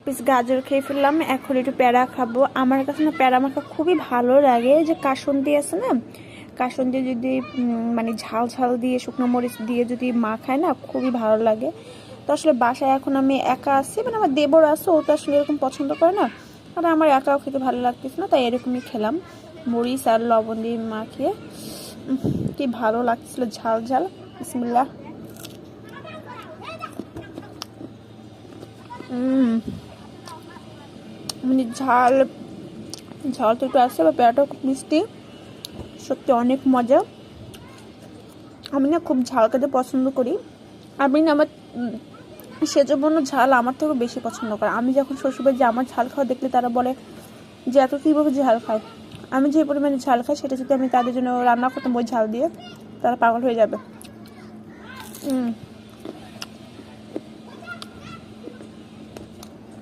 Piece গাজর খেয়ে ফেললাম, এখন একটু প্যারা খাবো। আমার কাছে না প্যারা মাখা খুবই ভালো লাগে। যে কাসুন্দি আছে না, কাসুন্দি যদি মানে ঝাল ঝাল দিয়ে শুকনো মরিচ দিয়ে যদি মাখায় না, খুবই ভালো লাগে। তো আসলে বাসায় এখন আমি একা আছি, মানে আমার দেবর আছে, ও তো আসলে এরকম পছন্দ করে না, আর আমার একাও খেতে ভালো লাগতেছে না, তাই এরকমই খেলাম মরিচ আর লবণ দিয়ে মাখিয়ে। কি ভালো লাগছিল, ঝাল ঝাল। বিসমিল্লাহ। মানে ঝাল ঝাল তো একটু আসছে, বা পেঁয়াজটাও খুব মিষ্টি, সত্যি অনেক মজা। আমি না খুব ঝাল খেতে পছন্দ করি। আমি না আমার সেজন্য ঝাল আমার থেকেও বেশি পছন্দ করে। আমি যখন শ্বশুরবাড়ি যে আমার ঝাল খাওয়া দেখলে তারা বলে যে এত কীভাবে ঝাল খায়। আমি যে পরিমাণে ঝাল খাই সেটা যদি আমি তাদের জন্য রান্না করতাম ওই ঝাল দিয়ে, তারা পাগল হয়ে যাবে।